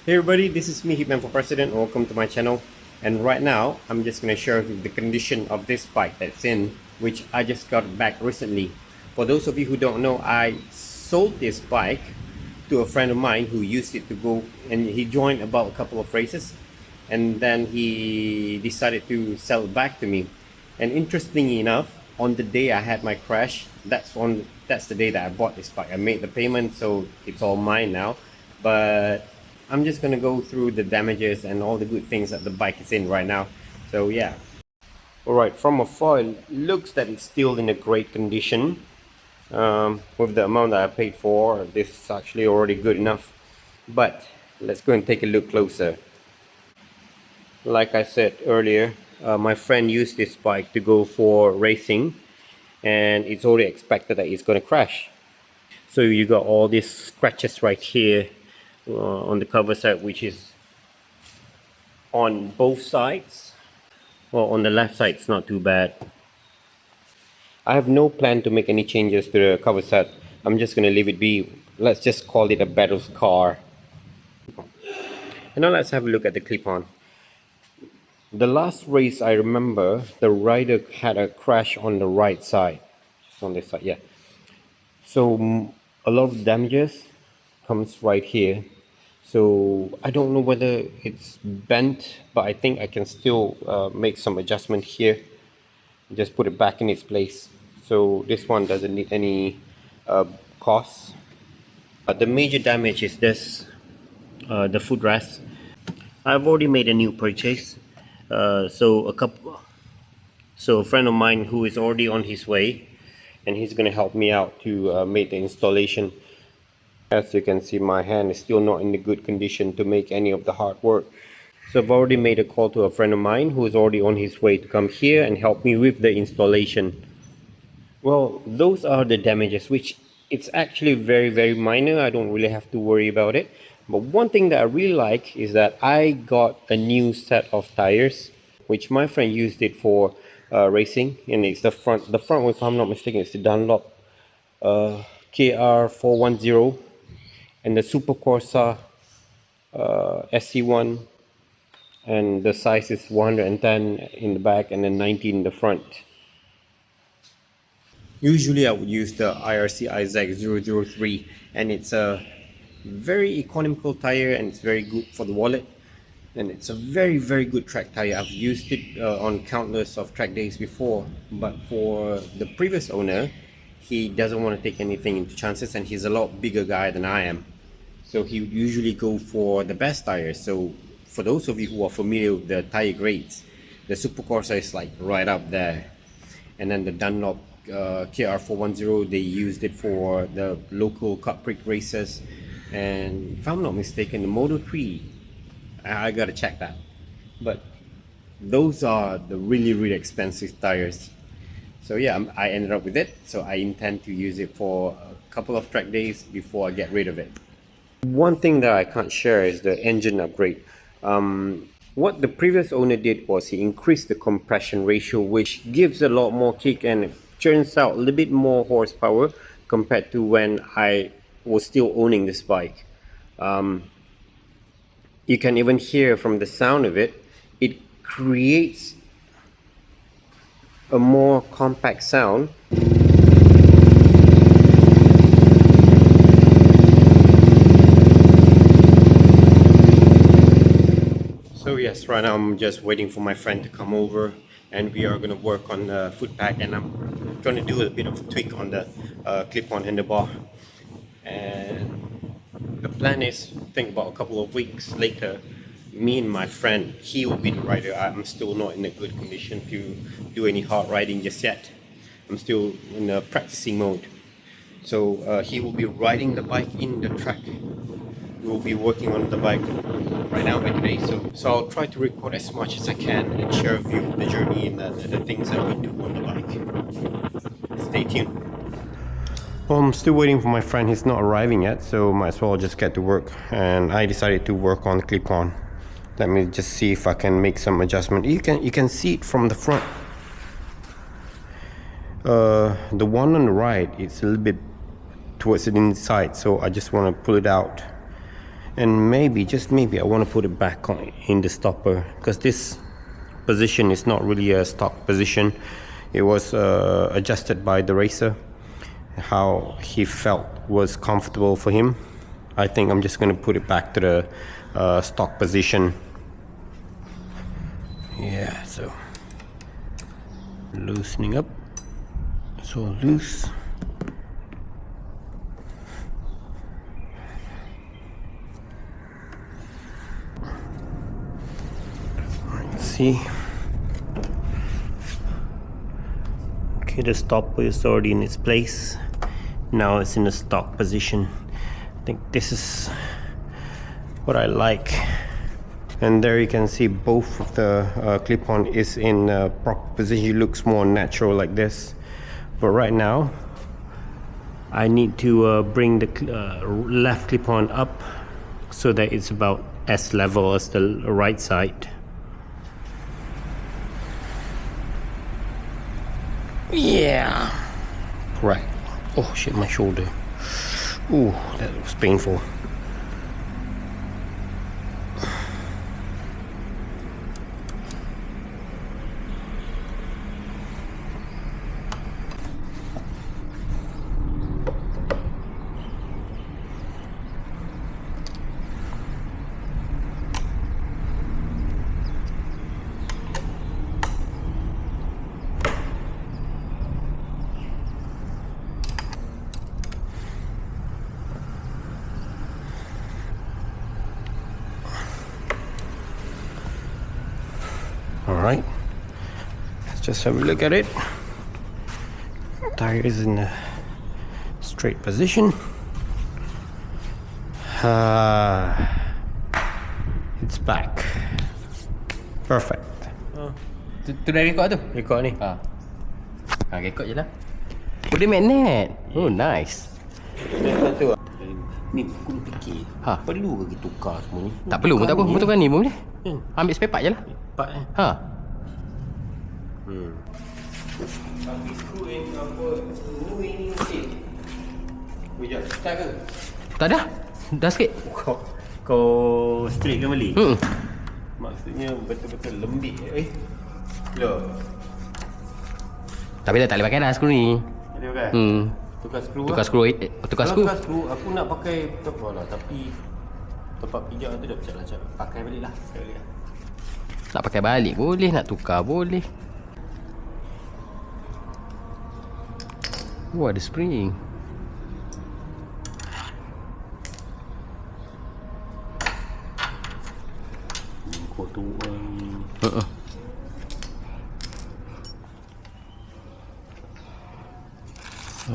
Hey everybody, this is me, Hitman for President. Welcome to my channel. And right now, I'm just going to share with you the condition of this bike that's in, which I just got back recently. For those of you who don't know, I sold this bike to a friend of mine who used it to go, and he joined about a couple of races, and then he decided to sell it back to me. And interestingly enough, on the day I had my crash, that's the day that I bought this bike. I made the payment, so it's all mine now. But I'm just gonna go through the damages and all the good things that the bike is in right now. So yeah. Alright, from afar it looks that it's still in a great condition. With the amount that I paid for, this is actually already good enough. But let's go and take a look closer. Like I said earlier, my friend used this bike to go for racing, and it's already expected that it's gonna crash. So you got all these scratches right here on the cover side, which is on both sides. Well, on the left side it's not too bad. I have no plan to make any changes to the cover set. I'm just gonna leave it be. Let's just call it a battle scar. And now let's have a look at the clip-on. The last race I remember, the rider had a crash on the right side, just on this side, yeah. So a lot of damages comes right here. So I don't know whether it's bent, but I think I can still make some adjustment here. Just put it back in its place. So this one doesn't need any costs. The major damage is this, the footrest. I've already made a new purchase. So a friend of mine who is already on his way, and he's gonna help me out to make the installation. As you can see, my hand is still not in a good condition to make any of the hard work. So I've already made a call to a friend of mine who is already on his way to come here and help me with the installation. Well, those are the damages, which it's actually very minor. I don't really have to worry about it. But one thing that I really like is that I got a new set of tires, which my friend used it for racing, and it's the front, if I'm not mistaken, it's the Dunlop KR410 and the Super Corsa SC1, and the size is 110 in the back and then 90 in the front. Usually I would use the IRC Isaac 003, and it's a very economical tire, and it's very good for the wallet, and it's a very good track tire. I've used it on countless of track days before, but for the previous owner, he doesn't want to take anything into chances, and he's a lot bigger guy than I am. So he would usually go for the best tires. So for those of you who are familiar with the tire grades, the Super Corsa is like right up there, and then the Dunlop KR410, they used it for the local cut prick races, and if I'm not mistaken, the Moto3, I gotta check that. But those are the really expensive tires. So yeah, I ended up with it, so I intend to use it for a couple of track days before I get rid of it. One thing that I can't share is the engine upgrade. What the previous owner did was he increased the compression ratio, which gives a lot more kick and churns out a little bit more horsepower compared to when I was still owning this bike. You can even hear from the sound of it, it creates a more compact sound. So yes, right now I'm just waiting for my friend to come over, and we are going to work on the foot pad, and I'm going to do a bit of a tweak on the clip-on handlebar. And the plan is, think about a couple of weeks later, me and my friend, he will be the rider. I'm still not in a good condition to do any hard riding just yet. I'm still in a practicing mode. So he will be riding the bike in the track. We'll be working on the bike right now by today, so I'll try to record as much as I can and share with you the journey and the things that we do on the bike. Stay tuned. Well, I'm still waiting for my friend. He's not arriving yet, so might as well just get to work. And I decided to work on the clip-on. Let me just see if I can make some adjustment. You can see it from the front. The one on the right, it's a little bit towards the inside, so I just want to pull it out. And maybe, just maybe, I want to put it back on in the stopper, because this position is not really a stock position. It was adjusted by the racer, how he felt was comfortable for him. I think I'm just going to put it back to the stock position. Yeah, so loosening up, so loose. See, okay, the stopper is already in its place. Now it's in the stock position. I think this is what I like. And there you can see both of the clip-on is in proper position. It looks more natural like this. But right now, I need to bring the left clip-on up so that it's about as level as the right side. Yeah, right. Oh shit, my shoulder. Ooh, that was painful. Alright, let's just have a look at it. Tire is in a straight position. It's back. Perfect. Tu dah record tu? Record ni. Record je lah. Oh, dia magnet. Oh, nice. Satu. Ni aku fikir, perlu ke kita tukar semua ni? Tak perlu pun, tak apa. Mu tukar ni pun boleh. Ambil spare part je lah. Part Tapi skru yang apa, ini okey. Sekejap, start ke? Tak dah. Dah sikit. Kau straight ke balik? Maksudnya betul-betul lembik. Loh. Tapi dah tak boleh pakai dah skru ni. Boleh pakai? Tukar skru. Tukar skru. Tukar skru, aku nak pakai apa lah, tapi tempat pijak tu dah pecah. Pakai balik lah. Nak pakai balik boleh, nak tukar boleh. Wah, ada spring. Kau tu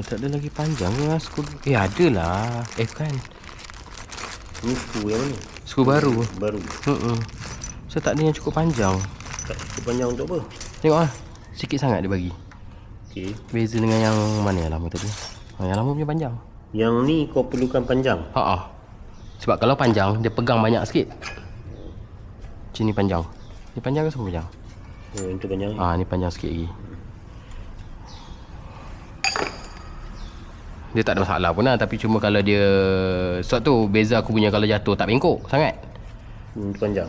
tak ada lagi panjang ke lah skru? Ada lah. Kan. Ni skru yang mana? Skru baru. So tak ada yang cukup panjang. Tak cukup panjang untuk apa? Tengok lah. Sikit sangat dia bagi. Okay. Beza dengan yang mana yang lama tadi. Yang lama punya panjang. Yang ni kau perlukan panjang? Sebab kalau panjang, dia pegang banyak sikit. Macam ni panjang. Ni panjang ke semua panjang? Oh, itu panjang. Ni panjang sikit lagi. Dia tak ada masalah pun lah. Tapi cuma kalau dia, sebab tu beza aku punya kalau jatuh tak bengkok sangat. Itu panjang.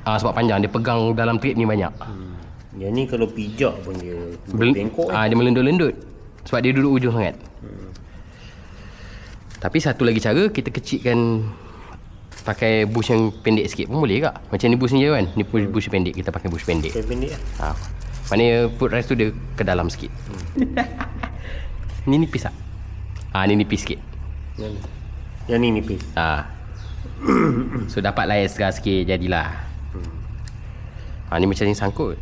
Sebab panjang, dia pegang dalam trip ni banyak. Yang ni kalau pijak pun dia bengkok. Dia melendut-lendut. Sebab dia duduk ujung sangat. Tapi satu lagi cara, kita kecilkan, pakai bush yang pendek sikit pun boleh kak. Macam ni bush ni je kan. Ni bush pendek, kita pakai bush pendek. Pendek lah. Maknanya footrest tu dia ke dalam sikit. Ni nipis tak? Ni nipis sikit. Yang ni nipis. So dapat layar segar sikit, jadilah. Ni macam ni sangkut.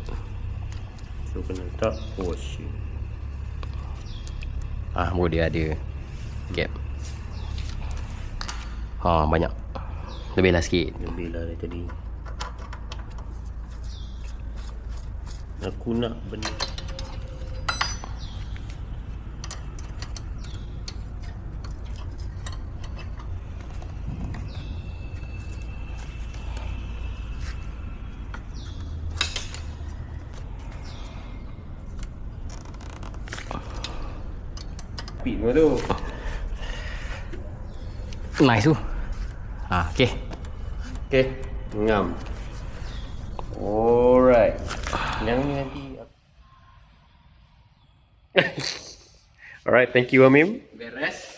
So kena letak. Oh shit. Dia ada gap. Banyak. Lebih lah sikit. Lebih lah dari tadi. Aku nak benda. Nice tu. Ha, okey. Okay, ngam. Alright. Yang ni nanti. Alright, thank you Amim. Beres.